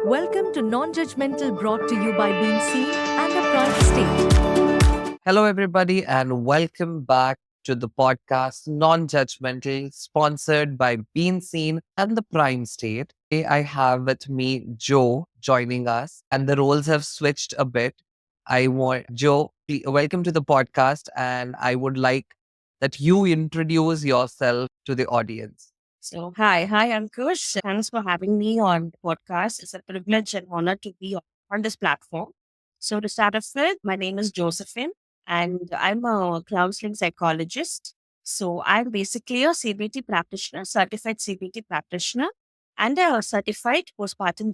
Welcome to Non-Judgmental, brought to you by Being Seen and the Prime State. Hello, everybody, and welcome back to the podcast Non-Judgmental, sponsored by Bean Scene and the Prime State. Today, I have with me Joe joining us, and the roles have switched a bit. I want Joe, welcome to the podcast, and I would like that you introduce yourself to the audience. Hi, Ankkush. Thanks for having me on the podcast. It's a privilege and honor to be on this platform. So, to start off with, my name is Josephine, and I'm a counseling psychologist. So, I'm basically a CBT practitioner, certified CBT practitioner, and a certified postpartum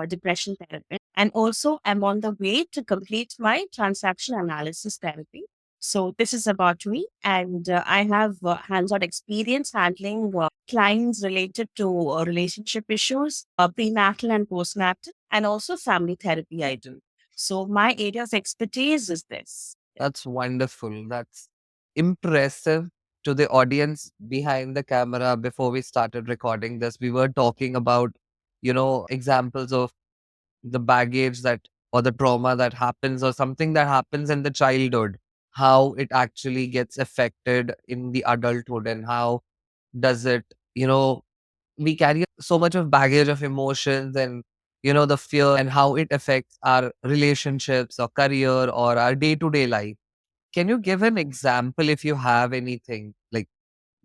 depression therapist. And also, I'm on the way to complete my transaction analysis therapy. So this is about me, and I have hands-on experience handling clients related to relationship issues, prenatal and postnatal, and also family therapy. I do. So my area of expertise is this. That's wonderful. That's impressive. To the audience behind the camera, before we started recording this, we were talking about, examples of the baggage that or the trauma that happens or something that happens in the childhood, how it actually gets affected in the adulthood and how does it, we carry so much of baggage of emotions and the fear and how it affects our relationships or career or our day-to-day life. Can you give an example if you have anything? Like,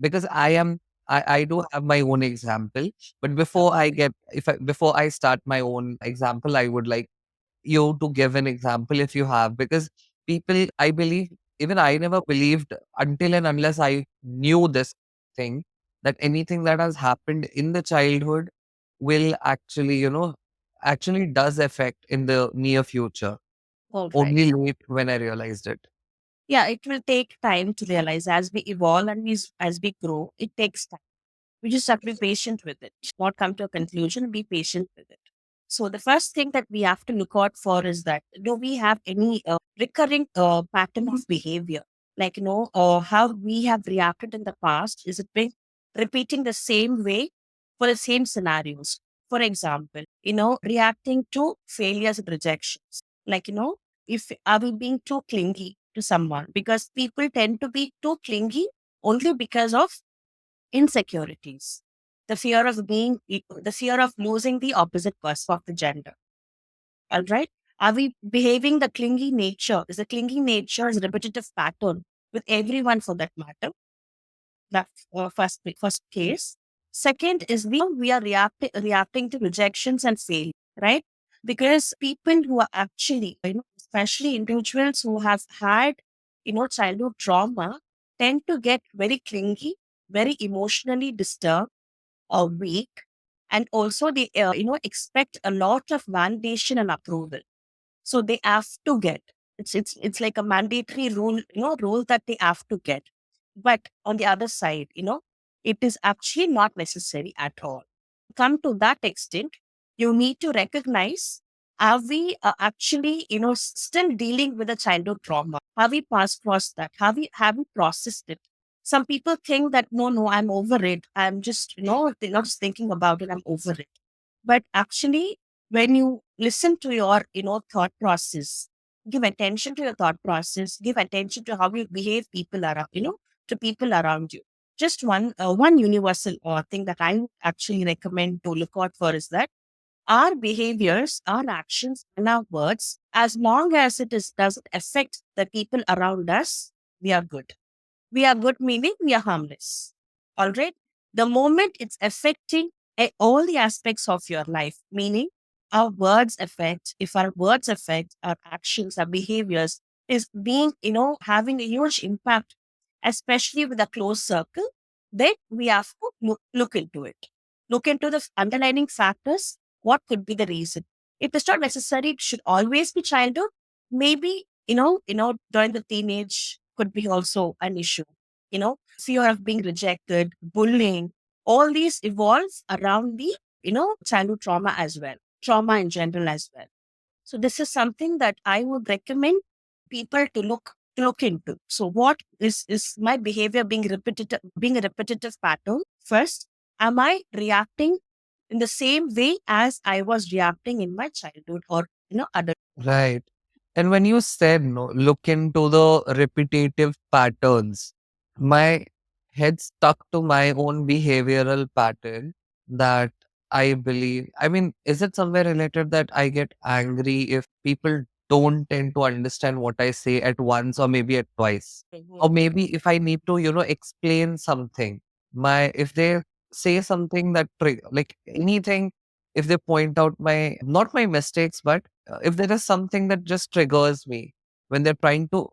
because I do have my own example, but before I start my own example, I would like you to give an example if you have, because people, I believe, even I never believed until and unless I knew this thing, that anything that has happened in the childhood will actually, actually does affect in the near future. All right. Only late when I realized it. Yeah, it will take time to realize as we evolve and as we grow. It takes time. We just have to be patient with it. Not come to a conclusion. Be patient with it. So the first thing that we have to look out for is that do we have any recurring pattern of behavior? Like how we have reacted in the past. Is it been repeating the same way for the same scenarios? For example, reacting to failures and rejections. Like if are we being too clingy to someone, because people tend to be too clingy only because of insecurities, the fear of losing the opposite person of the gender. All right. Are we behaving the clingy nature? Is the clingy nature is a repetitive pattern with everyone for that matter? That's first case. Second is we are reacting to rejections and failure, right? Because people who are actually, especially individuals who have had, childhood trauma, tend to get very clingy, very emotionally disturbed or weak, and also they, expect a lot of validation and approval. So they have to get it's like a mandatory rule that they have to get. But on the other side, it is actually not necessary at all. Come to that extent, you need to recognize, are we actually, still dealing with a childhood trauma? Have we passed across that? Have we processed it? Some people think that no, I'm over it. I'm just, they're not just thinking about it. I'm over it. But actually, when you listen to your, thought process, give attention to your thought process, give attention to how you behave people around, to people around you. Just one universal thing that I would actually recommend to look out for is that our behaviors, our actions, and our words, as long as doesn't affect the people around us, we are good. We are good meaning we are harmless. All right. The moment it's affecting all the aspects of your life, meaning our words affect, if our words affect our actions, our behaviors, is being, having a huge impact, especially with a close circle, then we have to look into it. Look into the underlying factors. What could be the reason? If it's not necessary, it should always be childhood. Maybe, during the teenage could be also an issue. Fear of being rejected, bullying, all these evolve around the, childhood trauma as well, trauma in general as well. So this is something that I would recommend people to look into. So what is my behavior being a repetitive pattern? First, am I reacting in the same way as I was reacting in my childhood or adult. Right. And when you said no, look into the repetitive patterns, my head stuck to my own behavioral pattern that I believe. I mean, is it somewhere related that I get angry if people don't tend to understand what I say at once or maybe at twice? Or maybe if I need to, explain something, if they say something that, like anything, if they point out not my mistakes, but if there is something that just triggers me when they're trying to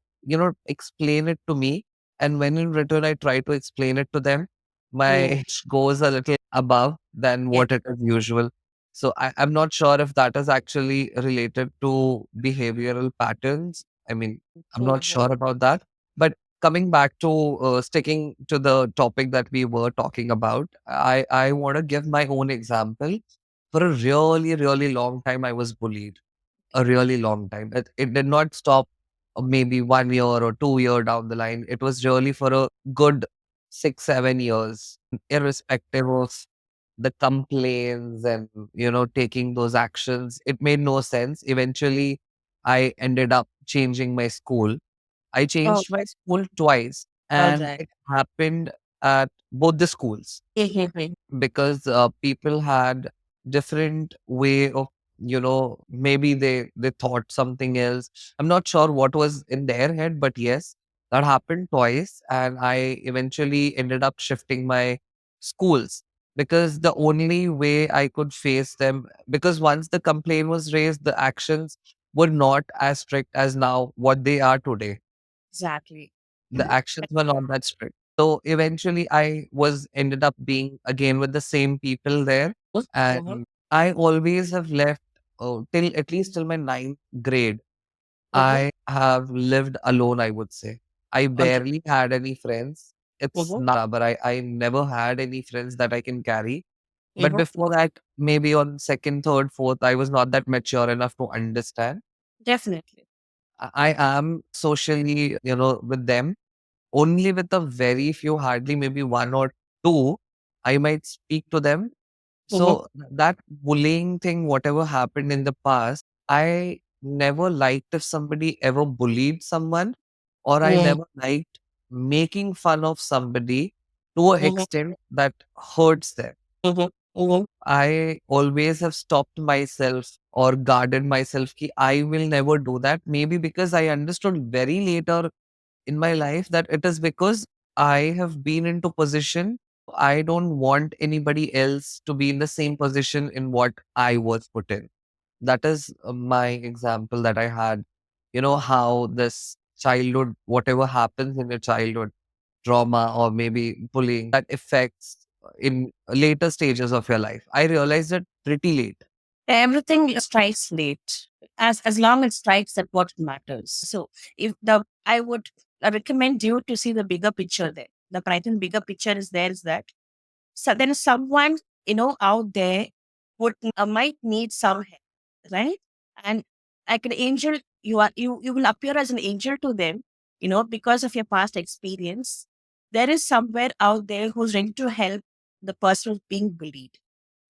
explain it to me, and when in return I try to explain it to them, my goes a little above than Yeah. what it is usual. So I'm not sure if that is actually related to behavioral patterns. I mean, I'm not sure about that. But coming back to sticking to the topic that we were talking about, I want to give my own example. For a really, really long time, I was bullied. A really long time. It did not stop maybe 1 year or 2 year down the line. It was really for a good 6, 7 years, irrespective of the complaints and, taking those actions. It made no sense. Eventually, I ended up changing my school. I Oh, changed my school twice, all and right. it happened at both the schools Mhm. because people had different way of maybe they thought something else. I'm not sure what was in their head, but yes, that happened twice, and I eventually ended up shifting my schools because the only way I could face them, because once the complaint was raised, the actions were not as strict as now what they are today. Exactly. The actions were not that strict. So eventually I was ended up being again with the same people there. Mhm. And I always have left till at least till my ninth grade. Mhm. I have lived alone, I would say. I All right. barely had any friends. It's Mhm. now, but I never had any friends that I can carry. But Mhm. before that, maybe on second, third, fourth, I was not that mature enough to understand. Definitely. I am socially, with them. Only with a very few, hardly maybe one or two, I might speak to them. Mhm. So that bullying thing, whatever happened in the past, I never liked if somebody ever bullied someone, or I Mhm. never liked making fun of somebody to an Mhm. extent that hurts them. Mhm. Mhm. I always have stopped myself or guarded myself ki I will never do that. Maybe because I understood very later in my life that it is because I have been into position. I don't want anybody else to be in the same position in what I was put in. That is my example that I had. How this childhood, whatever happens in your childhood, trauma or maybe bullying, that affects in later stages of your life. I realized it pretty late. Everything strikes late, as long as it strikes at what matters. So if the I would recommend you to see the bigger picture there. The brighten bigger picture is there is that so then someone out there would might need some help, right? And like an angel, you will appear as an angel to them, because of your past experience. There is somewhere out there who's ready to help the person who's being bullied.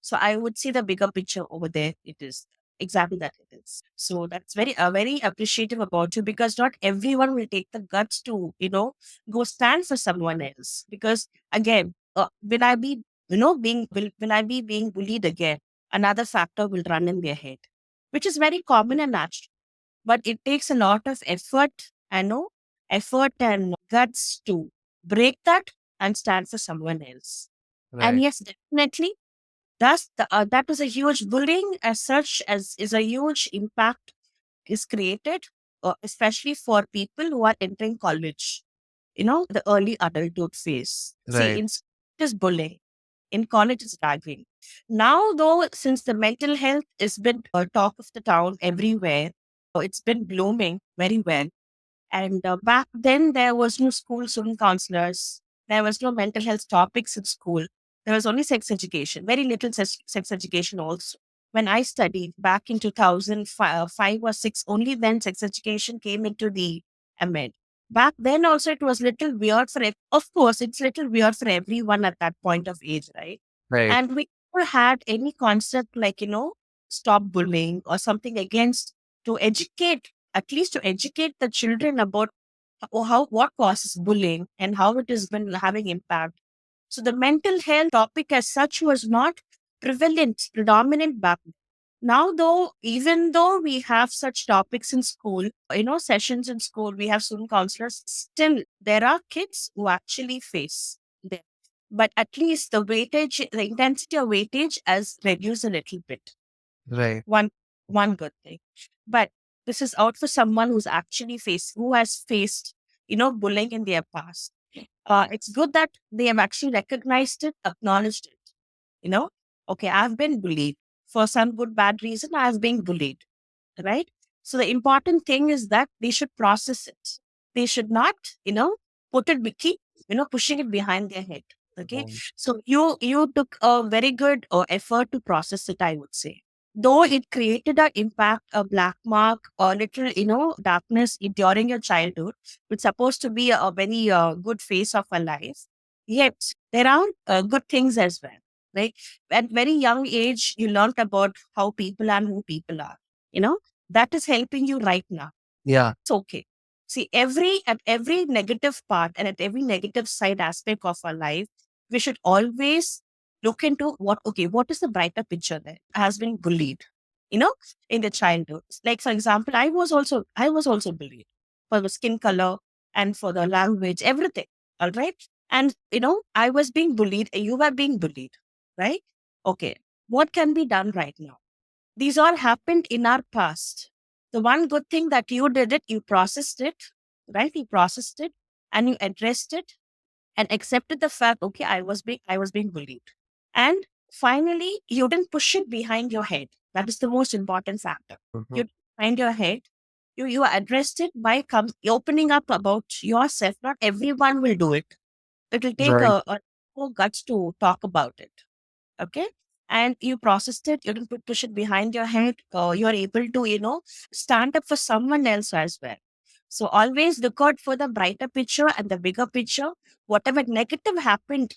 So I would see the bigger picture over there. It is exactly that it is. So that's very appreciative about you, because not everyone will take the guts to go stand for someone else. Because again, will I be will I be being bullied again? Another factor will run in their head, which is very common and natural. But it takes a lot of effort, effort and guts to break that and stand for someone else. And Right, yes, definitely that was a huge bullying as such as is a huge impact is created, especially for people who are entering college. The early adulthood phase. See, right, in school it is bullying, in college it's ragging. Now, though, since the mental health has been a talk of the town everywhere, it's been blooming very well. And back then, there was no school student counselors. There was no mental health topics in school. There was only sex education, very little sex education also. When I studied back in 2005 or 6, only then sex education came into the MED. Back then also it was little weird for, of course, it's little weird for everyone at that point of age, right? right, And we never had any concept like, stop bullying or something against, to educate, at least to educate the children about what causes bullying and how it has been having impact. So the mental health topic as such was not predominant back then. Now, though, even though we have such topics in school, sessions in school, we have student counselors, still there are kids who actually face them. But at least the intensity of weightage has reduced a little bit. Right. One good thing. But this is out for someone who has faced, bullying in their past. It's good that they have actually recognized it, acknowledged it. You know, okay, I've been bullied for some good, bad reason. I've been bullied, right? So the important thing is that they should process it. They should not, put it, keep, pushing it behind their head. Okay. Um, So you took a very good effort to process it, I would say. Though it created an impact, a black mark, or little, darkness during your childhood, it's supposed to be a very good phase of a life. Yet there are good things as well, right? At very young age, you learned about how people are and who people are. You know, that is helping you right now. yeah. It's okay. See, at every negative part and at every negative side aspect of our life, we should always look into what is the brighter picture there? Has been bullied, you know, in the childhood. Like for example, I was also bullied for the skin color and for the language, everything. All right. And I was being bullied, and you were being bullied, right? Okay. What can be done right now? These all happened in our past. The one good thing that you did it, you processed it, right? You processed it and you addressed it and accepted the fact, okay, I was being bullied. And finally, you didn't push it behind your head. That is the most important factor. Mhm. You behind your head. You addressed it by opening up about yourself. Not everyone will do it. It will take Right. a more guts to talk about it. Okay. And you processed it, you didn't push it behind your head, you're able to, stand up for someone else as well. So always look out for the brighter picture and the bigger picture. Whatever negative happened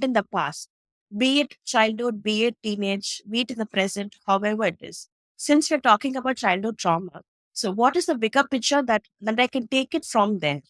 in the past, be it childhood, be it teenage, be it in the present, however it is. Since we're talking about childhood trauma, so what is the bigger picture that I can take it from there?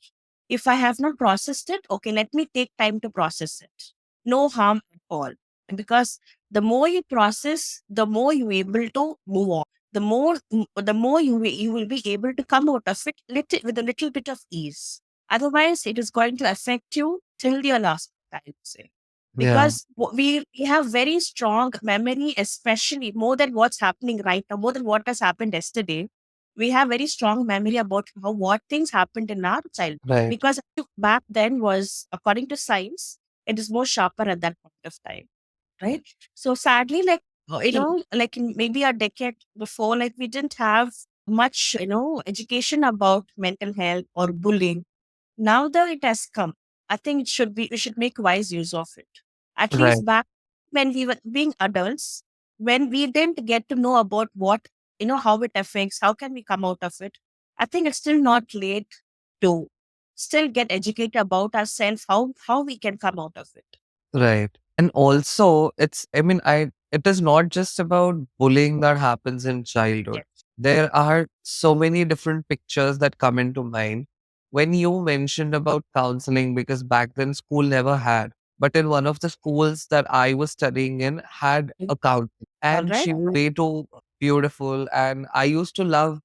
If I have not processed it, okay, let me take time to process it. No harm at all. Because the more you process, the more you're able to move on. The more you will be able to come out of it with a little bit of ease. Otherwise, it is going to affect you till your last, I would say. Yeah. Because we have very strong memory, especially more than what's happening right now, more than what has happened yesterday. We have very strong memory about what things happened in our childhood. Right. Because back then was, according to science, it is more sharper at that point of time, right? So sadly, like, like maybe a decade before, like we didn't have much, education about mental health or bullying. Now that it has come, I think we should make wise use of it. At Right. least back when we were being adults, when we didn't get to know about how it affects, how can we come out of it? I think it's still not late to still get educated about ourselves, how we can come out of it. Right. And also, I mean, it is not just about bullying that happens in childhood. Yes. There are so many different pictures that come into mind. When you mentioned about counseling, because back then school never had, but in one of the schools that I was studying in had Mm. a counselor, All and right. she was way too beautiful. And I used to love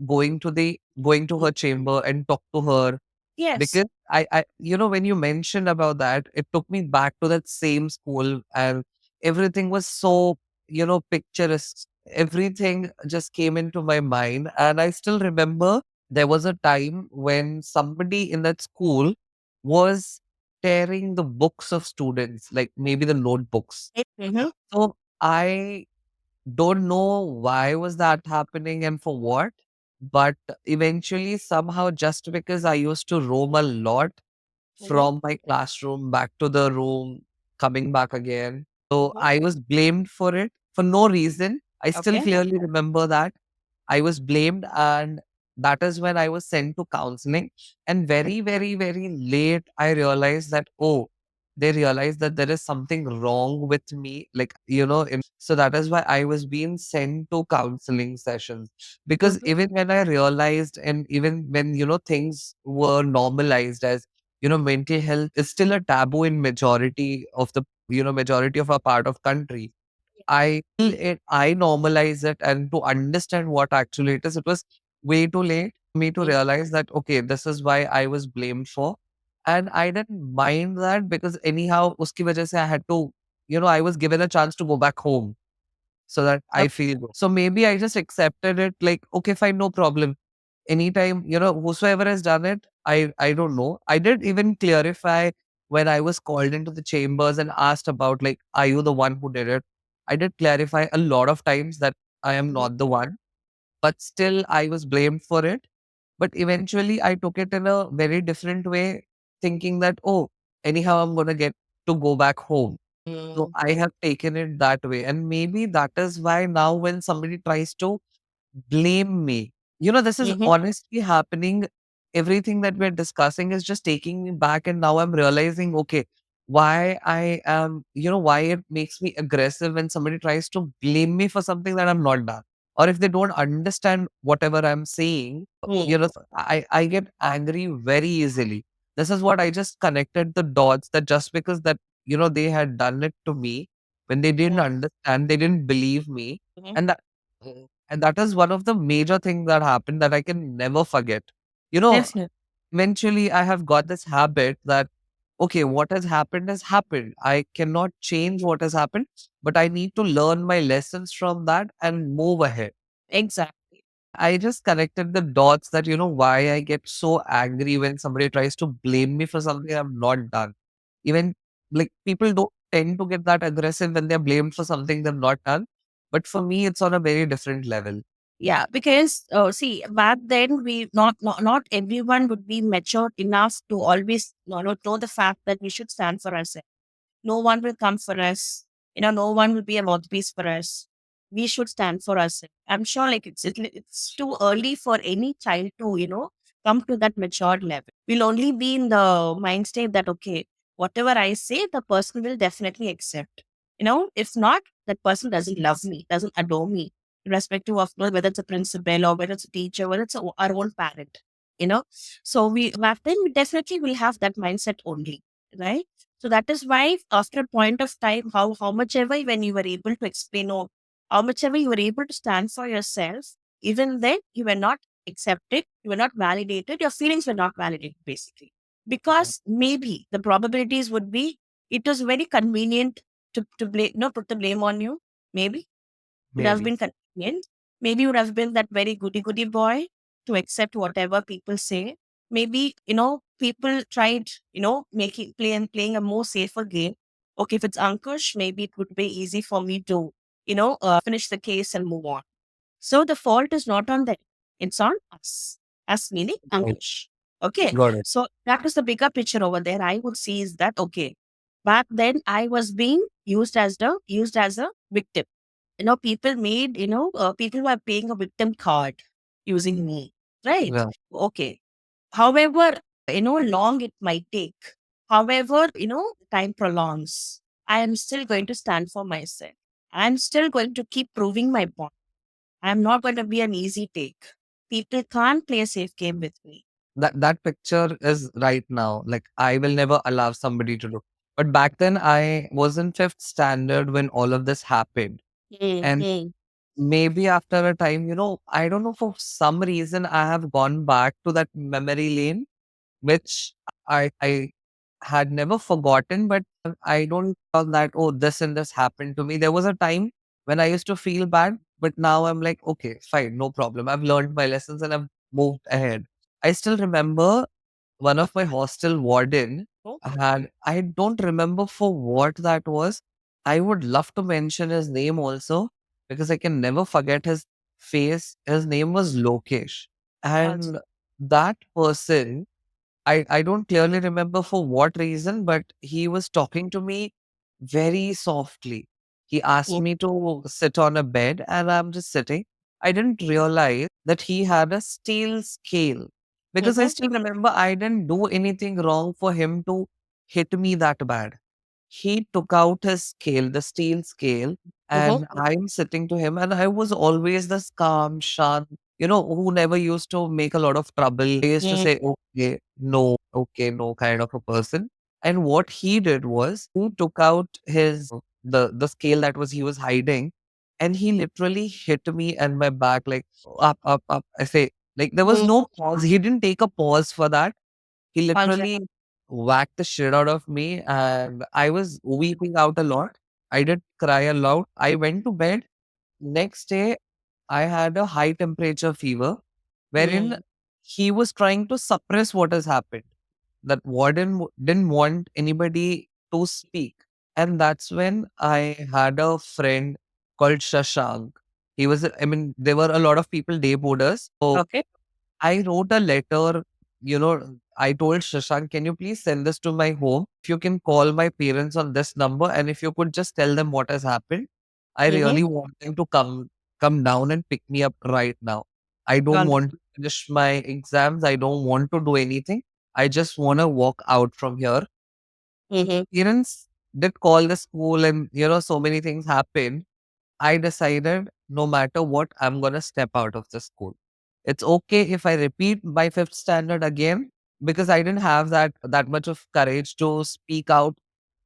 going to her chamber and talk to her Yes. because when you mentioned about that, it took me back to that same school, and everything was so, picturesque. Everything just came into my mind. And I still remember there was a time when somebody in that school was tearing the books of students, like maybe the notebooks. Mm-hmm. So I don't know why was that happening and for what, but eventually somehow just because I used to roam a lot Mm-hmm. from my classroom back to the room, coming back again. So I was blamed for it for no reason. I still Okay. clearly remember that. I was blamed, and that is when I was sent to counseling. And very, very, very late, I realized that, oh, they realized that there is something wrong with me, like, so that is why I was being sent to counseling sessions. Because Mhm. even when I realized, and even when, things were normalized, as, mental health is still a taboo in majority of the, majority of our part of country. I normalize it, and to understand what actually it is, it was way too late for me to Mhm. realize that, okay, this is why I was blamed for. And I didn't mind that, because anyhow, uski wajah se I had to, I was given a chance to go back home so that I Yep. feel good. So maybe I just accepted it like, okay, fine, no problem. Anytime, whosoever has done it, I don't know. I did even clarify when I was called into the chambers and asked about, like, are you the one who did it? I did clarify a lot of times that I am Mhm. not the one, but still I was blamed for it. But eventually I took it in a very different way, thinking that, oh, anyhow, I'm gonna get to go back home. So Mm. I have taken it that way. And maybe that is why now when somebody tries to blame me. This is Mhm. honestly happening. Everything that we're discussing is just taking me back. And now I'm realizing, okay, why I am, why it makes me aggressive when somebody tries to blame me for something that I'm not done. Or if they don't understand whatever I'm saying, Mm. I get angry very easily. This is what I just connected the dots, that just because that, they had done it to me when they didn't Mm. understand, they didn't believe me. Mhm. And that and that is one of the major things that happened that I can never forget. You know, Definitely. eventually I have got this habit that, okay, what has happened has happened. I cannot change what has happened, but I need to learn my lessons from that and move ahead. Exactly. I just connected the dots that, why I get so angry when somebody tries to blame me for something I've not done. Even like people don't tend to get that aggressive when they're blamed for something they've not done. But for me, it's on a very different level. Yeah, because see, back then we not everyone would be mature enough to always know the fact that we should stand for ourselves. No one will come for us. No one will be a mouthpiece for us. We should stand for ourselves. I'm sure, like it's too early for any child to come to that mature level. We'll only be in the mind state that okay, whatever I say, the person will definitely accept. If not, that person doesn't love me, doesn't adore me, irrespective of whether it's a principal or whether it's a teacher, whether it's our own parent. You know, so we back then we definitely will have that mindset only, right? So that is why after a point of time, how much ever when you were able to explain or how much ever you were able to stand for yourself, even then you were not accepted, you were not validated, your feelings were not validated basically. Because maybe the probabilities would be it was very convenient to blame put the blame on you. Maybe would have Maybe. been convenient. Maybe would have been that very goody goody boy to accept whatever people say. Maybe, people tried, making playing a more safer game. Okay, if it's Ankush, maybe it would be easy for me to, finish the case and move on. So the fault is not on them. It's on us. Us meaning Right. Ankush. Okay. Got it. So that is the bigger picture over there. I would see is that okay. Back then I was being used as a victim. People made, people were paying a victim card using me. Right. Yeah. Okay. However, long it might take. However, time prolongs. I am still going to stand for myself. I'm still going to keep proving my point. I'm not going to be an easy take. People can't play a safe game with me. That picture is right now. Like, I will never allow somebody to do. But back then, I was in fifth standard when all of this happened. And Mm-hmm. maybe after a time, I don't know, for some reason, I have gone back to that memory lane, which I had never forgotten, but I don't feel that, oh, this and this happened to me. There was a time when I used to feel bad, but now I'm like, okay, fine, no problem. I've learned my lessons and I've moved ahead. I still remember one of my hostel warden had, I don't remember for what that was. I would love to mention his name also, because I can never forget his face. His name was Lokesh. Also. And that person, I don't clearly remember for what reason, but he was talking to me very softly. He asked me to sit on a bed, and I'm just sitting. I didn't realize that he had a steel scale, because I Mm-hmm. still remember I didn't do anything wrong for him to hit me that bad. he took out his scale, the steel scale, and I'm sitting to him, and I was always this calm, sharp, who never used to make a lot of trouble. I used to say, okay, no kind of a person. And what he did was he took out the scale that was he was hiding, and he literally hit me and my back like up, up, up. I say like there was no pause. He didn't take a pause for that. He literally whacked the shit out of me, and I was weeping out a lot. I did cry a lot. I went to bed. Next day, I had a high temperature fever, wherein he was trying to suppress what has happened. That warden didn't want anybody to speak. And that's when I had a friend called Shashank. I mean, there were a lot of people day boarders. So Okay. I wrote a letter, I told Shashank, can you please send this to my home? If you can call my parents on this number, and if you could just tell them what has happened, I really want them to come down and pick me up right now. I don't Got it. want to finish my exams. I don't want to do anything. I just want to walk out from here. Parents did call the school, and so many things happened. I decided no matter what, I'm going to step out of the school. It's okay if I repeat my fifth standard again, because I didn't have that much of courage to speak out.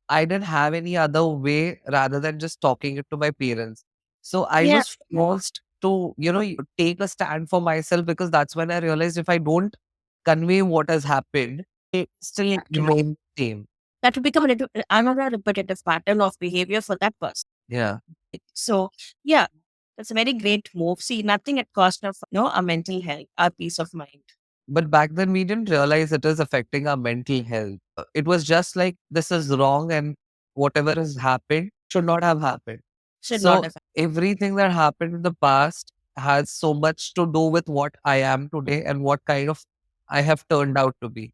I didn't have any other way rather than just talking it to my parents. So I Yeah. was forced to, take a stand for myself, because that's when I realized if I don't convey what has happened, it still remain same. That will become another repetitive pattern of behavior for that person. Yeah. So, yeah, that's a very great move. See, nothing at cost of our mental health, our peace of mind. But back then, we didn't realize it is affecting our mental health. It was just like, this is wrong, and whatever has happened should not have happened. Should not So, have. everything that happened in the past has so much to do with what I am today and what kind of I have turned out to be.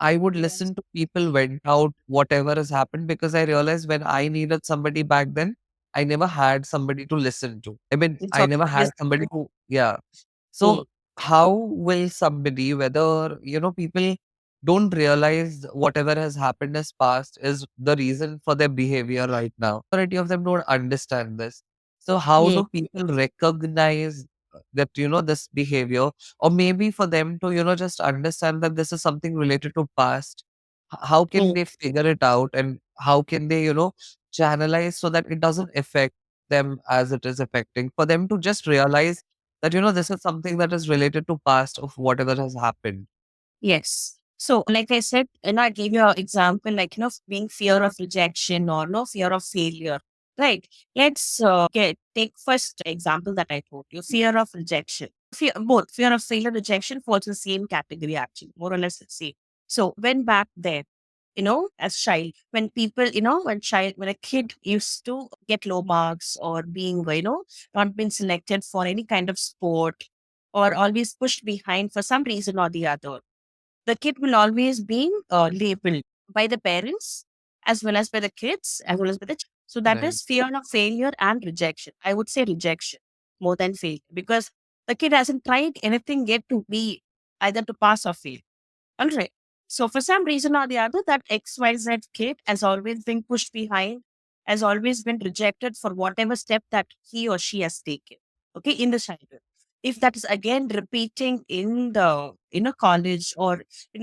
I would Yes. listen to people vent out whatever has happened, because I realized when I needed somebody back then, I never had somebody to listen to. I mean, It's I never had always. somebody who, yeah. Mm, So, how will somebody, whether, people don't realize whatever has happened as past is the reason for their behavior right now? Majority of them don't understand this. So, how mm, do people recognize that, this behavior, or maybe for them to, just understand that this is something related to past? How can mm. they figure it out, and how can they, channelize so that it doesn't affect them as it is affecting, for them to just realize that, this is something that is related to past of whatever has happened. Yes. So, like I said, and I gave you an example, like, being fear of rejection or no fear of failure, right? Let's take first example that I told you, fear of rejection. Both fear of failure, rejection falls in the same category, actually, more or less the same. So, when back then, as child, when people, when a kid used to get low marks or being, not been selected for any kind of sport or always pushed behind for some reason or the other, the kid will always be labeled by the parents as well as by the kids as well as by the so that Right. is fear of failure and rejection. I would say rejection more than failure because the kid hasn't tried anything yet to be either to pass or fail. All right. So for some reason or the other, that XYZ kid has always been pushed behind, has always been rejected for whatever step that he or she has taken. Okay, in the childhood. If that is again repeating in the college or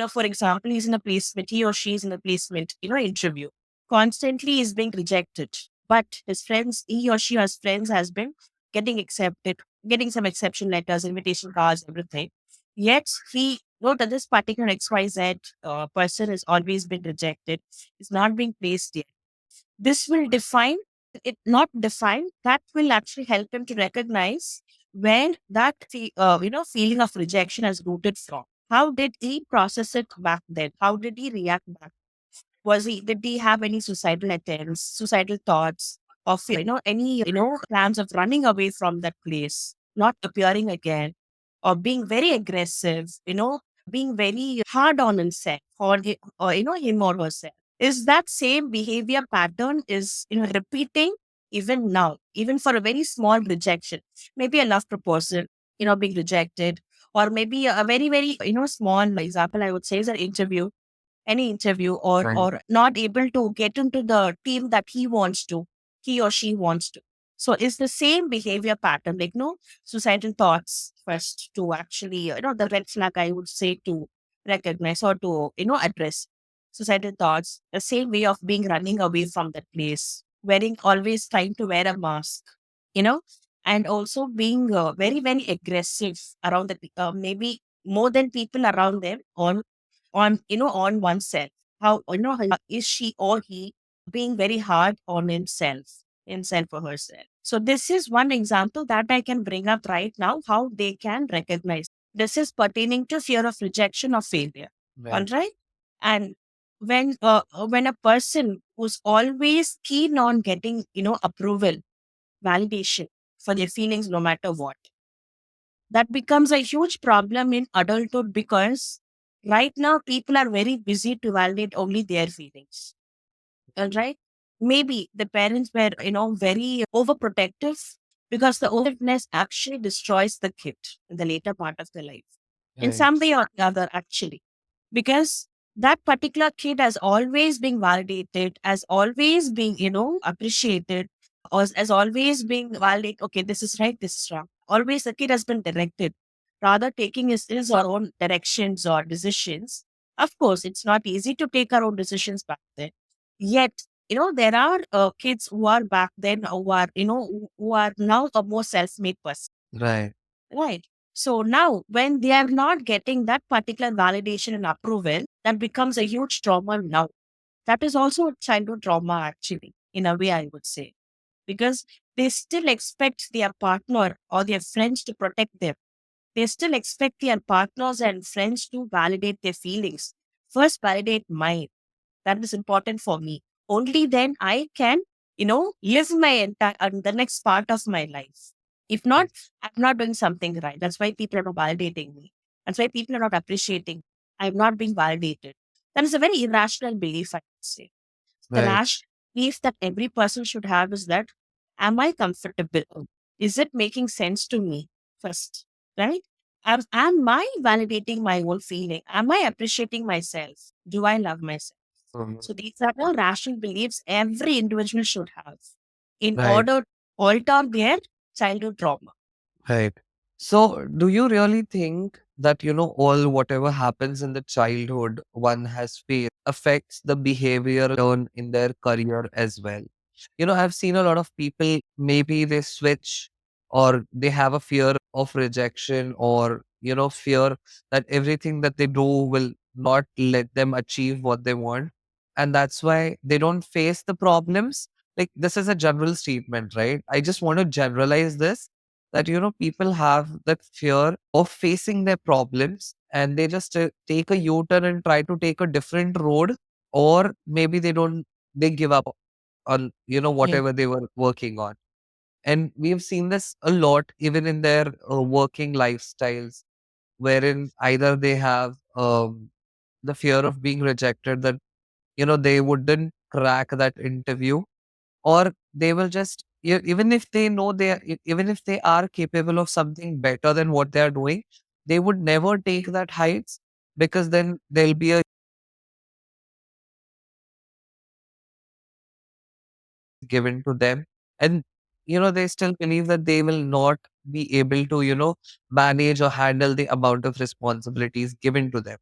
for example, he's in a placement, he or she is in a placement, interview, constantly is being rejected. But his friends, he or she has friends has been getting accepted, getting some exception letters, invitation cards, everything. Yet he note that this particular XYZ person has always been rejected, is not being placed yet. This will define it, not define, that will actually help him to recognize where that feeling of rejection has rooted from. How did he process it back then? How did he react back? Did he have any suicidal attempts, suicidal thoughts, of any plans of running away from that place, not appearing again, or being very aggressive, being very hard on himself or him or herself? Is that same behavior pattern is repeating even now, even for a very small rejection, maybe a love proposal, being rejected, or maybe a very very small example I would say is an interview, any interview, or Right. or not able to get into the team that he or she wants to. So it's the same behavior pattern, like no suicidal thoughts first to actually, the red flag I would say to recognize or to, address suicidal thoughts, the same way of being running away from that place, wearing always trying to wear a mask, you know, and also being very, very aggressive around the maybe more than people around them on oneself. How, is she or he being very hard on himself or herself. So this is one example that I can bring up right now, how they can recognize. This is pertaining to fear of rejection or failure. All Right. right. And when a person who's always keen on getting, approval, validation for their feelings, no matter what, that becomes a huge problem in adulthood, because right now people are very busy to validate only their feelings. All right. Maybe the parents were, very overprotective, because the overprotectiveness actually destroys the kid in the later part of their life in Right. some way or the other, actually, because that particular kid has always been validated, has always been, appreciated, or has always been validated. Okay, this is right, this is wrong. Always the kid has been directed, rather taking his or own directions or decisions. Of course, it's not easy to take our own decisions back then. Yet, there are kids who are back then who are, who are now a more self-made person. Right. Right. So now, when they are not getting that particular validation and approval, that becomes a huge trauma now. That is also a childhood trauma, actually, in a way, I would say, because they still expect their partner or their friends to protect them. They still expect their partners and friends to validate their feelings. First, validate mine. That is important for me. Only then I can, live my entire the next part of my life. If not, Right. I'm not doing something right. That's why people are not validating me. That's why people are not appreciating. I'm not being validated. That is a very irrational belief, I would say. The Right. rational belief that every person should have is that, am I comfortable? Is it making sense to me first? Right? Am I validating my own feeling? Am I appreciating myself? Do I love myself? Mhm. So these are the rational beliefs every individual should have in Right. order to alter their childhood trauma. Right. So, do you really think that, all whatever happens in the childhood one has faced affects the behavior learn in their career as well? I've seen a lot of people, maybe they switch or they have a fear of rejection or, fear that everything that they do will not let them achieve what they want. And that's why they don't face the problems. Like, this is a general statement, right? I just want to generalize this that people have that fear of facing their problems and they just take a u-turn and try to take a different road, or maybe they give up on Mm. whatever they were working on. And we've seen this a lot even in their working lifestyles, wherein either they have the fear of being rejected, that they wouldn't crack that interview, or they will just even if they know even if they are capable of something better than what they are doing, they would never take that heights, because then there'll be a given to them, and they still believe that they will not be able to manage or handle the amount of responsibilities given to them.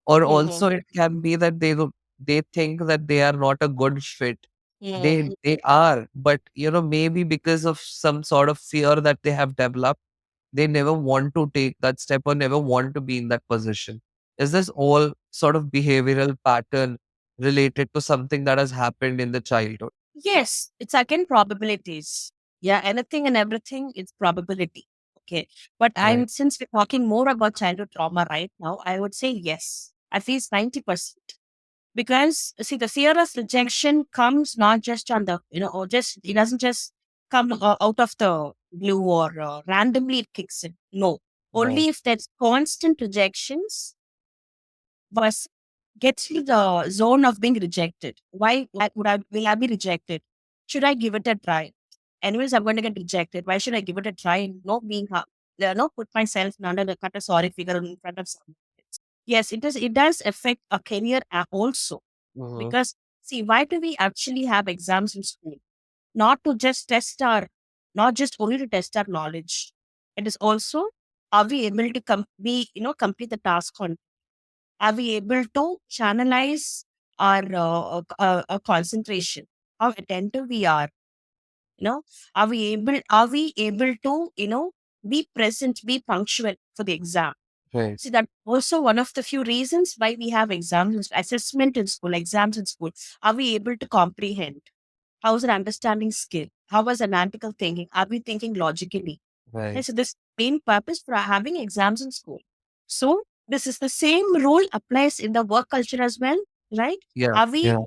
Or Mhm. also it can be that they think that they are not a good fit. Mhm. They are, but maybe because of some sort of fear that they have developed, they never want to take that step or never want to be in that position. Is this all sort of behavioral pattern related to something that has happened in the childhood? Yes, it's again probabilities. Yeah, anything and everything is probability. Okay. But Right. since we're talking more about childhood trauma right now, I would say yes, at least 90%. Because see, the fear of rejection comes not just on the, or just, it doesn't just come out of the blue, or randomly it kicks in. No. Right. Only if there's constant rejections, person gets to the zone of being rejected. Why will I be rejected? Should I give it a try? Anyways, I'm going to get rejected. Why should I give it a try and not put myself under the cut a sorry figure in front of someone? Yes, it does affect a career also. Mm-hmm. Because see, why do we actually have exams in school? Not to just test our, not just only to test our knowledge. It is also, are we able to complete the task on? Are we able to channelize our concentration? How attentive we are? You know, are we able to be present, be punctual for the exam? Right. See, that also one of the few reasons why we have exams, assessment in school, exams in school. Are we able to comprehend? How is an understanding skill? How is analytical thinking? Are we thinking logically? Right. Right, so this main purpose for having exams in school. So this is the same rule applies in the work culture as well, right? Yeah. Are we Yeah.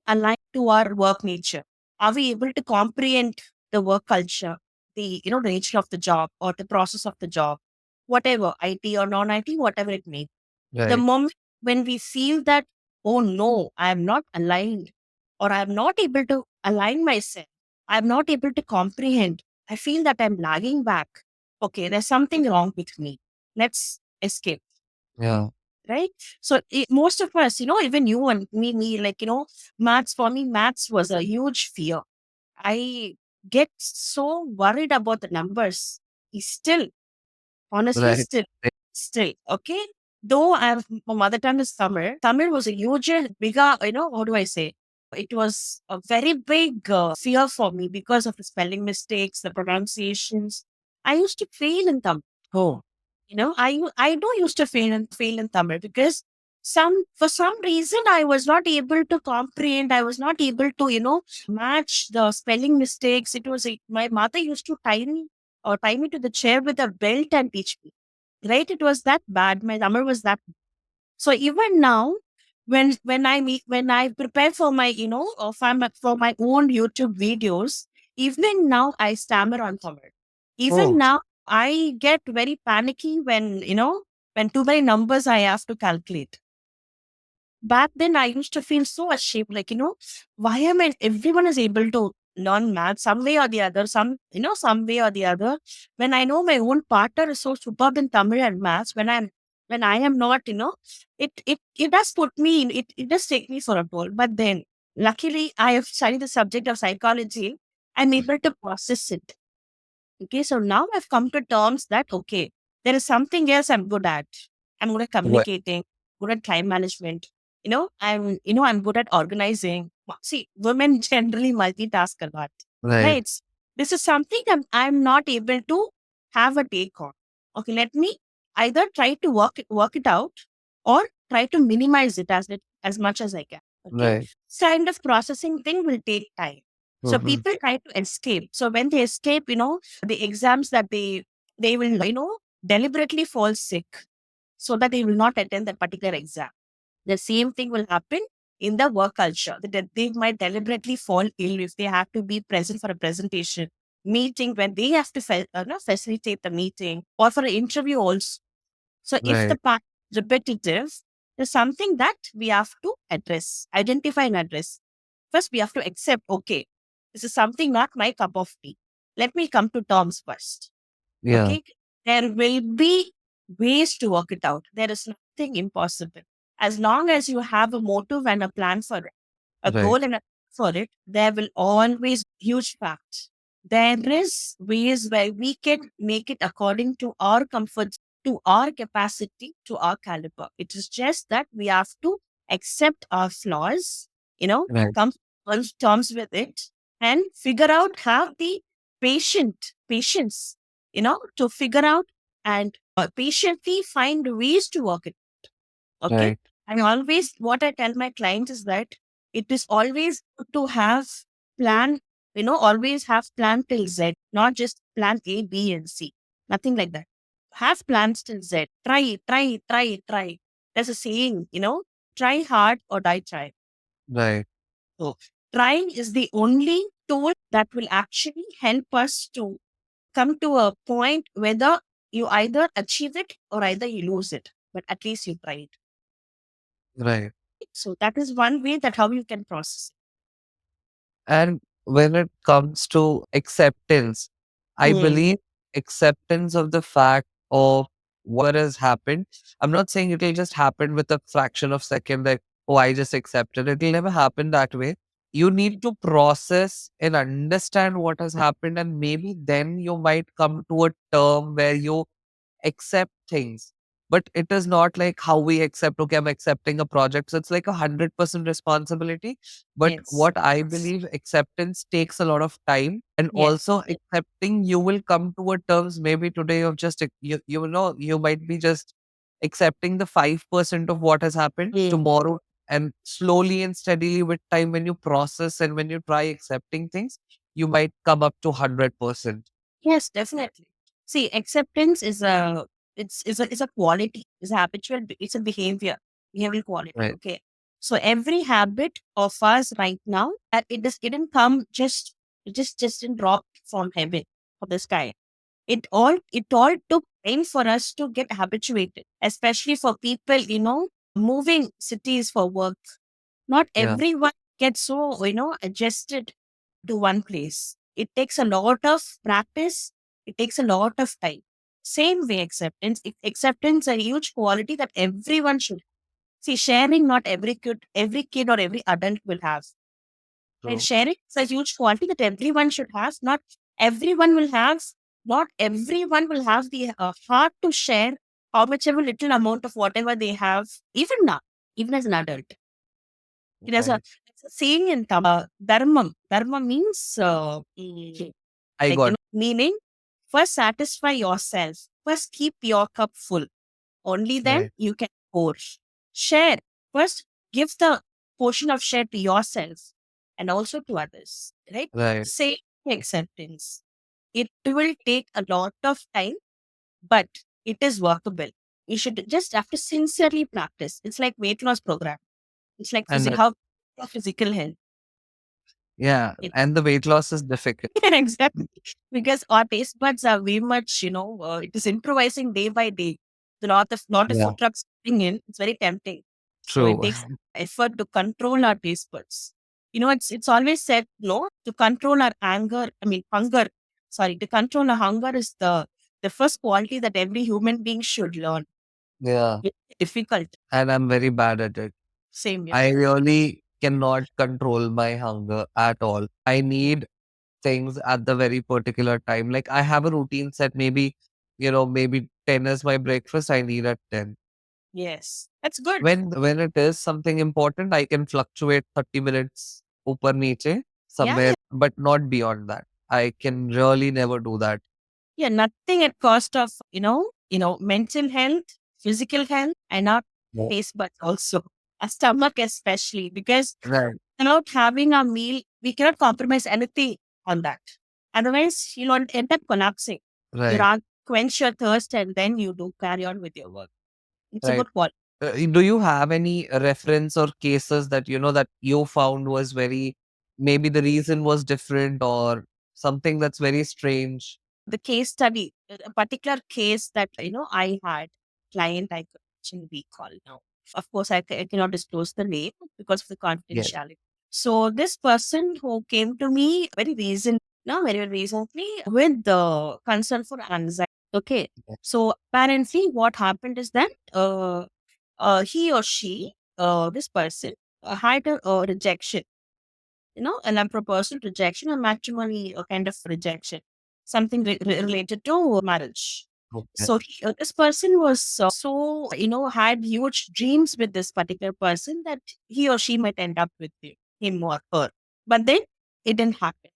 aligned to our work nature? Are we able to comprehend the work culture, the nature of the job or the process of the job, whatever, IT or non-IT, whatever it may be. The Right. moment when we feel that, oh no, I am not aligned or I am not able to align myself, I am not able to comprehend, I feel that I'm lagging back. Okay, there's something wrong with me. Let's escape. Yeah. Right. So most of us, even you and me, like, maths, for me, maths was a huge fear. I get so worried about the numbers. Still, honestly, Right. still, okay. Though my mother tongue is Tamil. Tamil was a huge, bigger, how do I say? It was a very big fear for me because of the spelling mistakes, the pronunciations. I used to fail in Tamil. Oh. I do used to fail in Tamil because for some reason I was not able to comprehend. I was not able to match the spelling mistakes. My mother used to tie me to the chair with a belt and teach me. Right, it was that bad. My Tamil was that. So even now, when I prepare for my for my own YouTube videos, even now I stammer on Tamil. Even Oh. now I get very panicky when too many numbers I have to calculate. Back then I used to feel so ashamed, like, why am I, everyone is able to learn math some way or the other, some way or the other. When I know my own partner is so superb in Tamil and maths, when I am not, it does put me in, it does take me for a toll. But then luckily I have studied the subject of psychology. I'm able to process it. Okay, so now I've come to terms that, okay, there is something else I'm good at. I'm good at Right. communicating, good at time management. I'm good at organizing. See, women generally multitask a lot, Right. right? This is something I'm not able to have a take on. Okay, let me either try to work it out or try to minimize it as much as I can. Okay, Right. this kind of processing thing will take time. So Mm-hmm. people try to escape. So when they escape, the exams that they will deliberately fall sick so that they will not attend that particular exam. The same thing will happen in the work culture. That they might deliberately fall ill if they have to be present for a presentation, meeting, when they have to facilitate the meeting, or for an interview also. So if the Right. part is repetitive, there's something that we have to address, identify and address. First, we have to accept, okay, this is something not my cup of tea. Let me come to terms first. Yeah. Okay. There will be ways to work it out. There is nothing impossible. As long as you have a motive and a plan for it, a Right. goal and a for it, there will always be huge facts. There is ways where we can make it according to our comfort, to our capacity, to our caliber. It is just that we have to accept our flaws, Right. come on terms with it, and figure out, have the patience, to figure out and patiently find ways to work it. Okay. Right. And always, what I tell my clients is that it is always good to have plan, always have plan till Z, not just plan A, B, and C. Nothing like that. Have plans till Z. Try, try, try, try. There's a saying, try hard or die trying. Right. So trying is the only tool that will actually help us to come to a point whether you either achieve it or either you lose it. But at least you tried. Right. So that is one way that how you can process And when it comes to acceptance, it. I believe acceptance of the fact of whatever has happened. I'm not saying it'll just happen with a fraction of second, like, oh, I just accepted. It'll never happen that way. You need to process and understand what has happened, and maybe then you might come to a term where you accept things. But it is not like how we accept, okay, I'm accepting a project. So it's like 100% responsibility. But Yes. what I believe, acceptance takes a lot of time. And Yes. also accepting, you will come to a terms, maybe today of just, you might be just accepting the 5% of what has happened Mm. tomorrow. And slowly and steadily with time, when you process and when you try accepting things, you might come up to 100%. Yes, definitely. See, acceptance is a quality, is a habitual, it's a behavioral quality. Right. Okay. So every habit of us right now, it didn't come just didn't drop from heaven, from the sky. It all took time for us to get habituated, especially for people, moving cities for work. Not Yeah. everyone gets so, adjusted to one place. It takes a lot of practice. It takes a lot of time. Same way, acceptance. Acceptance is a huge quality that everyone should see. Sharing, not every kid or every adult will have. And True. sharing is a huge quality that everyone should have. Everyone will have. Not everyone will have the heart to share how much ever little amount of whatever they have, even now, even as an adult. There's a, Right. there's a saying in Tamil, dharmam. Dharma means, I got. meaning first satisfy yourself. First keep your cup full. Only then Right. you can pour. Share. First give the portion of share to yourself and also to others. Right? Right. Say acceptance. It will take a lot of time, but it is workable. You should just have to sincerely practice. It's like weight loss program. It's like And that, how physical health. yeah, It, and the weight loss is difficult. exactly. Because our taste buds are very much, it is improvising day by day. The lot of Yeah. food trucks coming in, it's very tempting. So it True. takes effort to control our taste buds. It's always said, no, to control our anger, I mean hunger. Sorry, to control our hunger is the first quality that every human being should learn. Yeah. It's difficult. And I'm very bad at it. Same here. I really cannot control my hunger at all. I need things at the very particular time. Like I have a routine set, maybe 10 is my breakfast, I need at 10. Yes. That's good. When it is something important, I can fluctuate 30 minutes upar niche Yeah, somewhere, but not beyond that. I can really never do that. yeah, nothing at cost of, mental health, physical health, and our Yeah. taste buds also. Our stomach especially, because Right. without having a meal, we cannot compromise anything on that. Otherwise, you'll end up collapsing. You Right. rather quench your thirst and then you do carry on with your work. It's a Right. good quality. Do you have any reference or cases that that you found was very, maybe the reason was different or something that's very strange? The case study, a particular case that, I had, client I could actually recall now. Of course, I cannot disclose the name because of the Yeah. confidentiality. So this person who came to me very recently with the concern for anxiety. Okay. Yeah. So apparently what happened is that he or she, this person, had a rejection, an unproposed rejection, a matrimony kind of rejection, something related to marriage. Okay. So this person was had huge dreams with this particular person that he or she might end up with him or her. But then it didn't happen.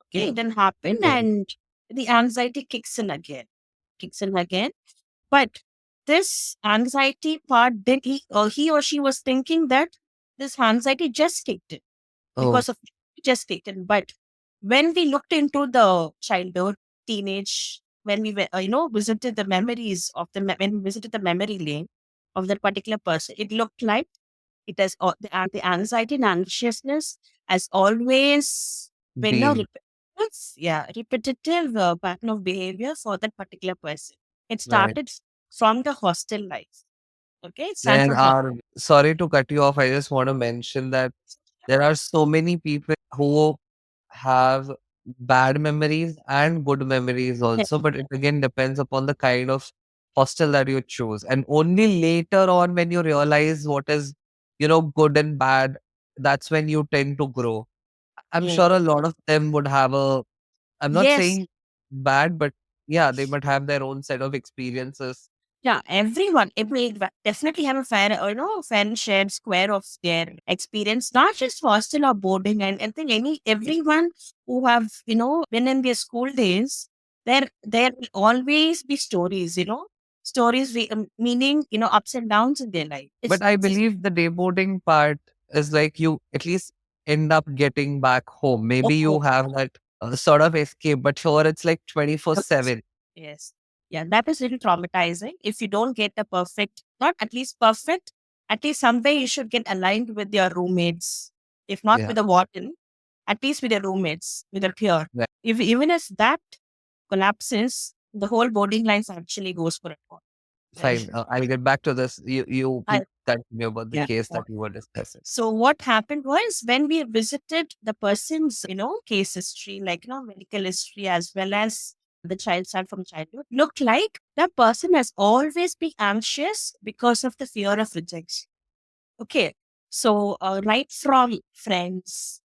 Okay, it didn't happen, Yeah. and the anxiety kicks in again. But this anxiety part, then he or she was thinking that this anxiety just kicked in Oh, because of just taken. But when we looked into the childhood, teenage, when we were, visited the memories of when we visited the memory lane of that particular person, it looked like it has the anxiety and anxiousness has always been a been. repetitive pattern of behavior for that particular person. It Right. started from the hostel life. Okay, it started There from are, sorry to cut you off, I just want to mention that there are so many people who have bad memories and good memories also, but it again depends upon the kind of hostel that you choose. And only later on, when you realize what is, good and bad, that's when you tend to grow. I'm Mm. sure a lot of them would have I'm not Yes. saying bad, but yeah, they might have their own set of experiences. Yeah, everyone, definitely have a fair, fair and shared square of their experience, not just hostel or boarding. And I think everyone who have, been in their school days, there will always be stories, stories, meaning, ups and downs in their life. But I believe the day boarding part is like you at least end up getting back home. Maybe Oh, you have that sort of escape, but sure, it's like 24/7. yes. Yeah, that is little traumatizing. If you don't get a perfect, not at least perfect, at least someday you should get aligned with your roommates. If not Yeah, with a warden, at least with your roommates, with a peer. right. If even if that collapses, the whole boarding lines actually goes for a toss. Fine. I'll get back to this. You I, please continue about the yeah. case that you were discussing. So what happened was when we visited the person's, case history, like, medical history as well as the child start from childhood, looked like the person has always been anxious because of the fear of rejection. Okay. So right from friends,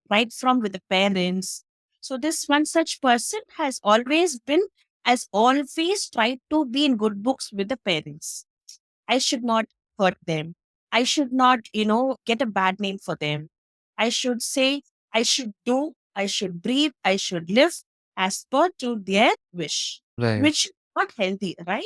right from with the parents. So this one such person has always tried to be in good books with the parents. I should not hurt them. I should not, get a bad name for them. I should say, I should breathe, I should live as per to their wish, Right. which is not healthy, right?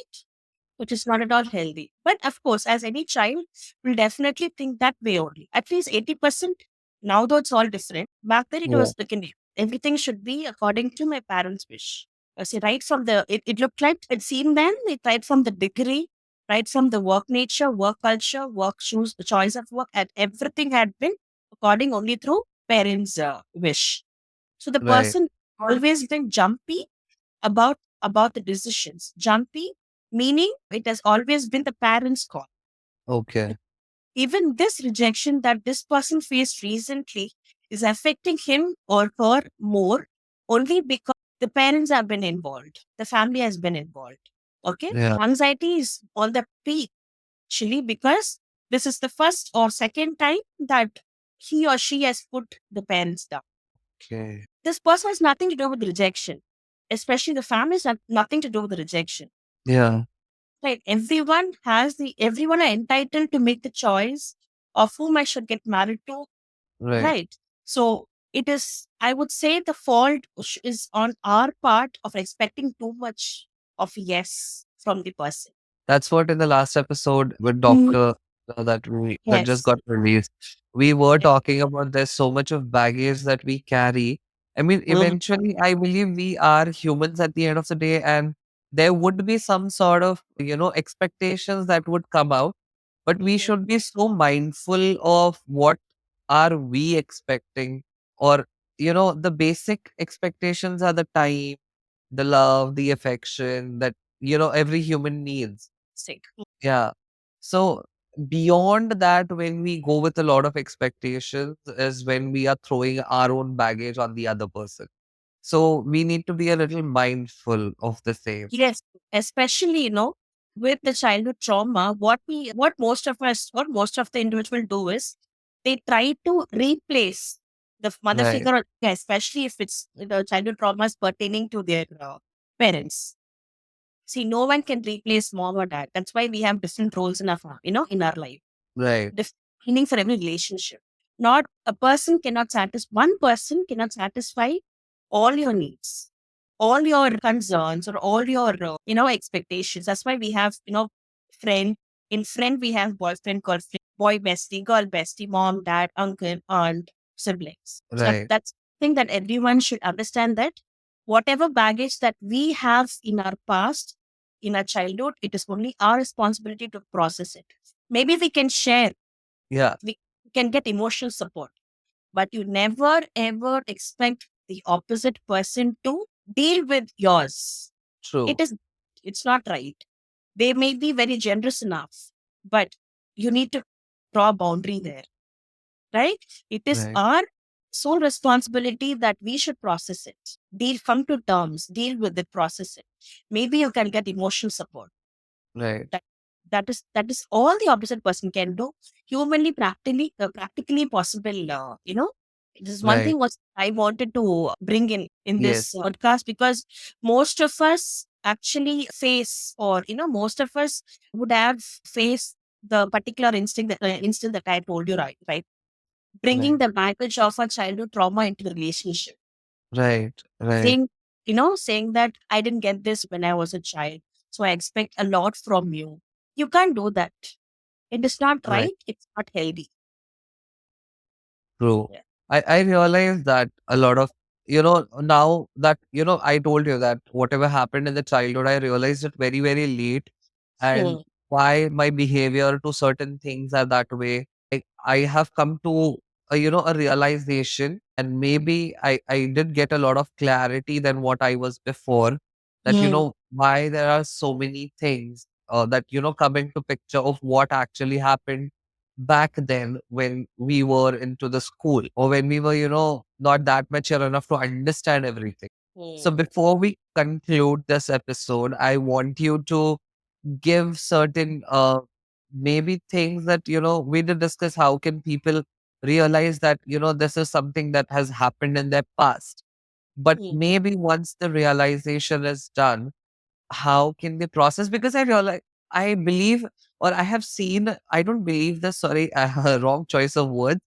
Which is not at all healthy. But of course, as any child will definitely think that way only. At least 80%. Now, though it's all different, back then it Yeah. was like everything should be according to my parents' wish. See, right from it looked like it seemed then, right from the degree, right from the work nature, work culture, work choose, the choice of work, and everything had been according only through parents' wish. So the Right. person always been jumpy about the decisions. Jumpy, meaning it has always been the parents' call. Okay. Even this rejection that this person faced recently is affecting him or her more only because the parents have been involved, the family has been involved. Okay, Yeah. anxiety is on the peak actually because this is the first or second time that he or she has put the parents down. Okay. This person has nothing to do with rejection, especially the family has nothing to do with the rejection. Yeah. Right. Everyone are entitled to make the choice of whom I should get married to. Right. Right. So it is, I would say the fault is on our part of expecting too much of yes from the person. That's what in the last episode with Mm. Doctor that just Yes. got released, we were Yes. talking about there's so much of baggage that we carry. I mean, Mm. eventually, I believe we are humans at the end of the day, and there would be some sort of expectations that would come out, but we Mhm. should be so mindful of what are we expecting, or the basic expectations are the time, the love, the affection that every human needs. Sick. Yeah. So beyond that, when we go with a lot of expectations, is when we are throwing our own baggage on the other person. So we need to be a little mindful of the same. Yes, especially, with the childhood trauma, what most of us, what most of the individual do is they try to replace the mother Right. figure, especially if it's the childhood trauma is pertaining to their parents. See, no one can replace mom or dad. That's why we have different roles in our, in our life. Right. Different meaning for every relationship. Not a person cannot satisfy, one person cannot satisfy all your needs, all your concerns, or all your, expectations. That's why we have, friend. In friend, we have boyfriend, girlfriend, boy bestie, girl bestie, mom, dad, uncle, aunt, siblings. So Right. that's the thing that everyone should understand that whatever baggage that we have in our past, in our childhood, it is only our responsibility to process it. Maybe we can share, Yeah. we can get emotional support, but you never ever expect the opposite person to deal with yours. True. It is, it's not right. They may be very generous enough, but you need to draw a boundary there, right? It is Right. our sole responsibility that we should process it, come to terms, deal with it, process it. Maybe you can get emotional support. Right. That that is all the opposite person can do. Humanly, practically possible. This is one Right. thing what I wanted to bring in this Yes. podcast, because most of us actually face, or most of us would have faced the particular instant that I told you, right, bringing Right. the baggage of a childhood trauma into the relationship, Right. Right. saying saying that I didn't get this when I was a child, so I expect a lot from you. You can't do that. It is not Right. right. It's not healthy. True. Yeah. I realize that a lot of, now that, I told you that whatever happened in the childhood, I realized it very, very late, and Hmm. why my behavior to certain things are that way. I have come to a realization, and maybe I did get a lot of clarity than what I was before, that, Hmm. why there are so many things that, come into picture of what actually happened back then when we were into the school, or when we were, not that mature enough to understand everything. So Hmm. before we conclude this episode, I want you to give certain maybe things that, we did discuss. How can people realize that, this is something that has happened in their past, but Hmm. maybe once the realization is done, how can they process? Because I realize, I believe, or I have seen, I don't believe this, sorry, wrong choice of words,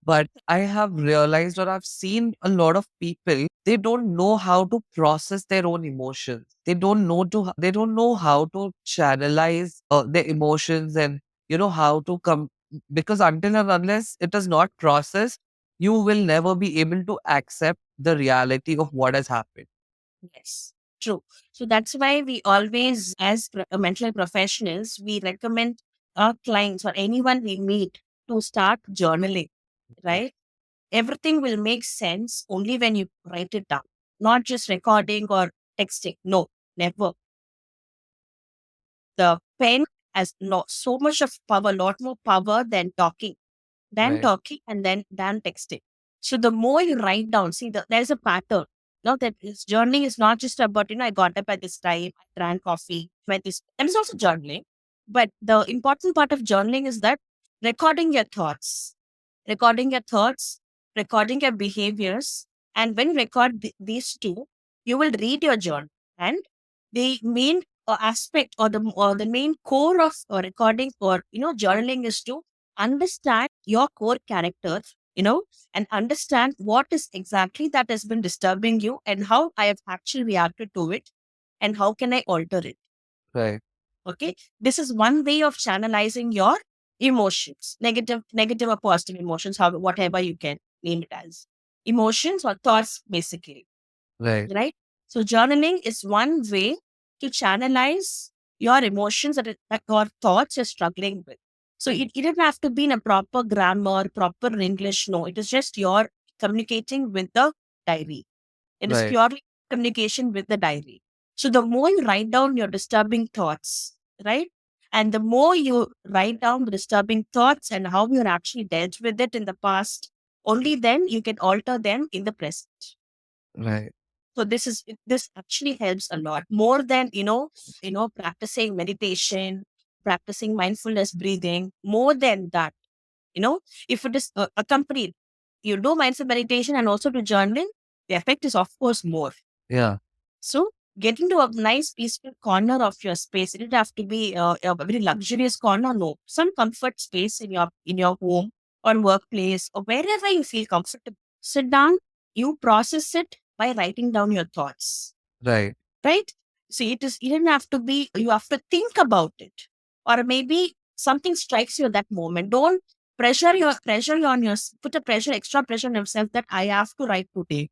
but I have realized, or I've seen a lot of people, they don't know how to process their own emotions. They don't know how to channelize their emotions, and how to come, because until and unless it is not processed, you will never be able to accept the reality of what has happened. Yes, true. So that's why we always, as mental health professionals, we recommend our clients or anyone we meet to start journaling, right? Everything will make sense only when you write it down, not just recording or texting. No, never. The pen has not so much of power, lot more power Right. and then texting. So the more you write down, see, there's a pattern. Now that this journaling is not just about, I got up at this time, I drank coffee, went this. That is also journaling. But the important part of journaling is that recording your thoughts, recording your thoughts, recording your behaviors. And when you record these two, you will read your journal. And the main aspect, or the main core of recording or journaling is to understand your core character, and understand what is exactly that has been disturbing you, and how I have actually reacted to it, and how can I alter it. Right. Okay, this is one way of channelizing your emotions, negative or positive emotions, how whatever you can name it as, emotions or thoughts, basically. Right. Right? So journaling is one way to channelize your emotions that your thoughts you're struggling with. So it doesn't have to be in a proper grammar, proper English. No, it is just your communicating with the diary. It is Right. purely communication with the diary. So the more you write down your disturbing thoughts, right? And the more you write down the disturbing thoughts and how you actually dealt with it in the past, only then you can alter them in the present. Right. So this actually helps a lot more than practicing meditation, practicing mindfulness breathing. More than that, if it is accompanied, you do mindful meditation and also do journaling, the effect is of course more. Yeah. So get into a nice peaceful corner of your space. It doesn't have to be a very luxurious corner. No, some comfort space in your home or workplace or wherever you feel comfortable. Sit down. You process it by writing down your thoughts. Right. Right? See, you don't have to be. You have to think about it, or maybe something strikes you at that moment. Don't pressure you on your put a pressure extra pressure on yourself that I have to write today.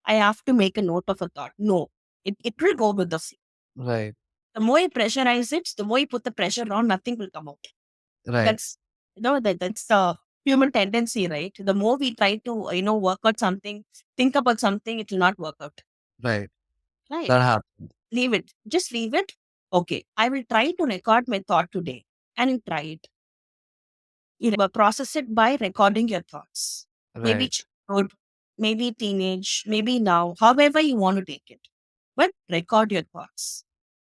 I have to make a note of a thought. No, it will go with the flow. Right. The more you pressurize it, the more you put the pressure on, nothing will come out. Right. That's that's the human tendency, right? The more we try to work out something, think about something, it will not work out. Right. Right? That happens. Leave it. Just leave it. Okay, I will try to record my thought today, and you try it. You process it by recording your thoughts. Maybe Right. good. maybe teenage, maybe now, however you want to take it. But record your thoughts.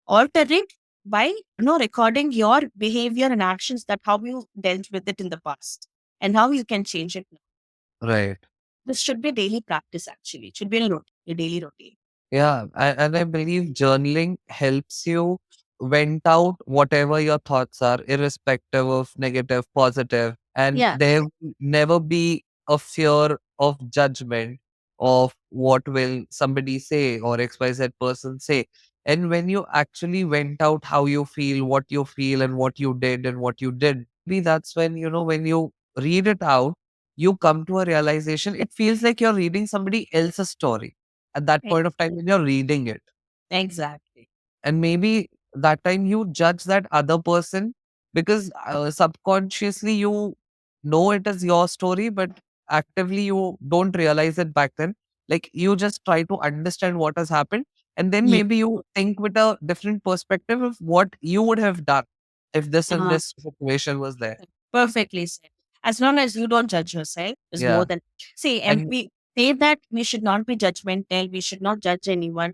Alter it by recording your behavior and actions, that how you dealt with it in the past and how you can change it now. Right. This should be a daily practice actually. It should be a daily routine. Yeah, and I believe journaling helps you vent out whatever your thoughts are, irrespective of negative, positive, and Yeah. there will never be a fear of judgment of what will somebody say or XYZ person say. And when you actually vent out how you feel, and what you did and what you did, maybe that's when, when you read it out, you come to a realization. It feels like you're reading somebody else's story at that Ex- point of time when you're reading it. Exactly. And maybe that time you judge that other person because subconsciously you know it is your story, but actively you don't realize it back then. Like you just try to understand what has happened, and then Yeah. maybe you think with a different perspective of what you would have done if this and Uh, this situation was there. Perfectly said. As long as you don't judge yourself, is more Yeah. than. See, and And we say that we should not be judgmental. We should not judge anyone.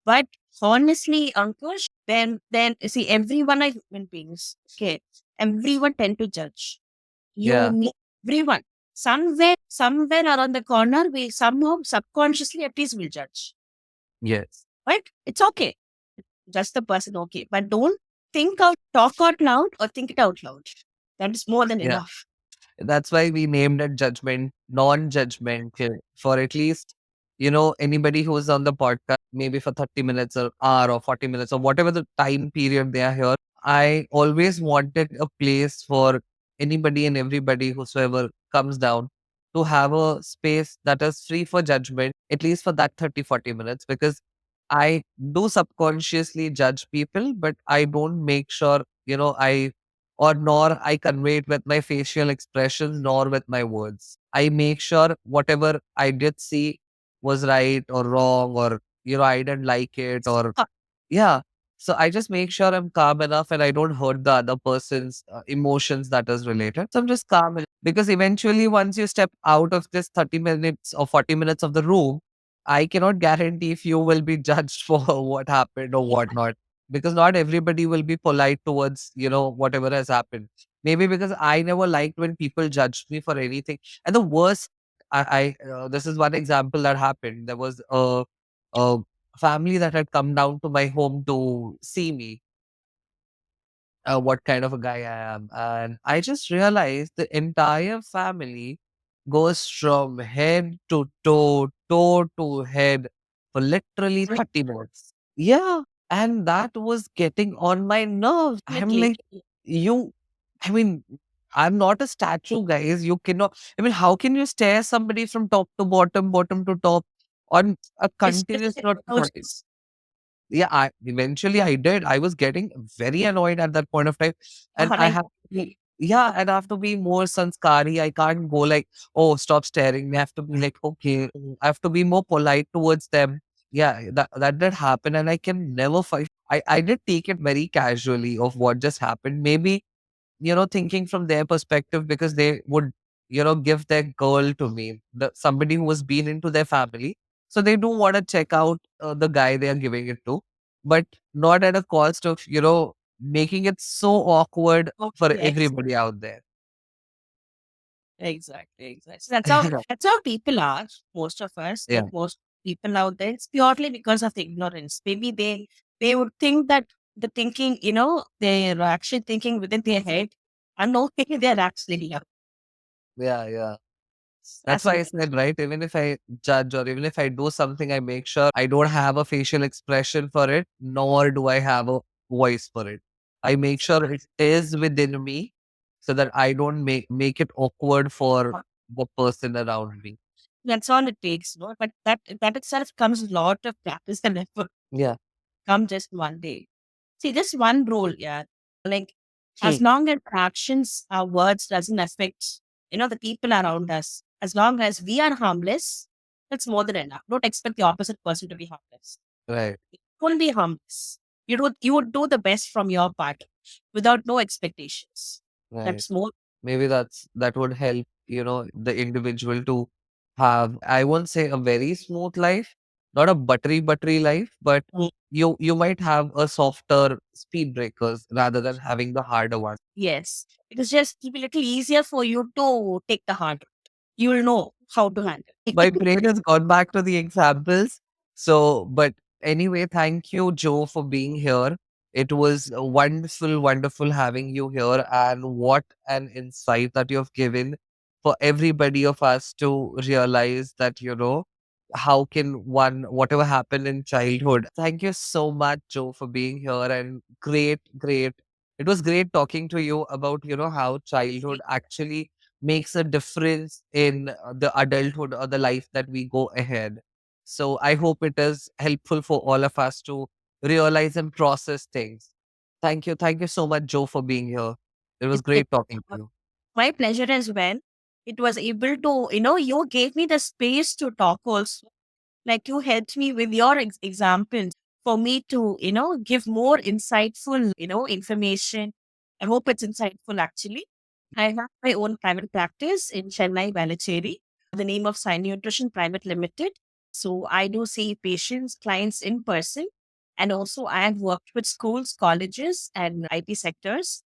But honestly, Ankush, then see, everyone are human beings. Okay, everyone tend to judge. You, yeah, me, everyone. Somewhere around the corner, we somehow subconsciously at least will judge. yes, Right? It's okay. Just the person okay, but don't talk out loud or think it out loud. That is more than yeah. enough. That's why we named it judgment, non-judgmental, for at least, anybody who's on the podcast, maybe for 30 minutes or hour or 40 minutes or whatever the time period they are here. I always wanted a place for anybody and everybody whosoever comes down to have a space that is free for judgment, at least for that 30-40 minutes, because I do subconsciously judge people, but I don't make sure, or nor I convey it with my facial expressions nor with my words. I make sure whatever I did see was right or wrong, or I didn't like it, or yeah. So I just make sure I'm calm enough and I don't hurt the other person's emotions that is related. So I'm just calm because eventually once you step out of this 30 minutes or 40 minutes of the room, I cannot guarantee if you will be judged for what happened or whatnot, because not everybody will be polite towards, whatever has happened. Maybe because I never liked when people judged me for anything. And the worst, this is one example that happened. There was a family that had come down to my home to see me, what kind of a guy I am. And I just realized the entire family goes from head to toe, toe to head for literally 30 minutes. Yeah. And that was getting on my nerves. I'm Definitely. like, you, I mean, I'm not a statue, guys. You cannot, how can you stare somebody from top to bottom, bottom to top on a continuous Especially 30 40? emojis. Yeah, I eventually I did. I was getting very annoyed at that point of time. And I Like, have to be, yeah, and I have to be more sanskari. I can't go like, oh, stop staring. I have to be like, okay. I have to be more polite towards them. Yeah, that did happen. And I can never fight. I did take it very casually of what just happened. Maybe, thinking from their perspective, because they would, give their girl to me, somebody who has been into their family. So they do want to check out the guy they are giving it to, but not at a cost of, making it so awkward oh, for yes, everybody out there. exactly. So that's how people are. Most of us, Yeah. like most people out there, it's purely because of ignorance. Maybe they would think that the thinking, they're actually thinking within their head, and no, they're actually yeah. Yeah. Yeah. That's That's why what. I said, right? Even if I judge or even if I do something, I make sure I don't have a facial expression for it, nor do I have a voice for it. I make sure it is within me so that I don't make it awkward for the person around me. That's all it takes, no? But that itself comes a lot of practice and effort. Yeah. Come just one day. See, just one rule, yeah. Like as Hmm. long as our actions, our words doesn't affect, the people around us. As long as we are harmless, that's more than enough. Don't expect the opposite person to be harmless. Right. Don't be harmless. You would do the best from your part without no expectations. Right. That's more. Maybe that would help, the individual to have, I won't say a very smooth life, not a buttery life, but Mm. you might have a softer speed breakers rather than having the harder ones. Yes. It is just to be a little easier for you to take the hard route. You will know how to handle My it. brain has gone back to the examples. So, but anyway, thank you, Joe, for being here. It was wonderful having you here. And what an insight that you have given for everybody of us to realize that, how can one, whatever happened in childhood. Thank you so much, Joe, for being here. And great. It was great talking to you about, how childhood actually makes a difference in the adulthood or the life that we go ahead. So I hope it is helpful for all of us to realize and process things. Thank you. Thank you so much, Joe, for being here. It was It's great talking to you. my pleasure as well. It was able to, you gave me the space to talk also. Like you helped me with your examples for me to, give more insightful, information. I hope it's insightful actually. I have my own private practice in Chennai, Velachery, the name of Sign Nutrition Private Limited. So I do see patients, clients in person. And also I have worked with schools, colleges, and IT sectors.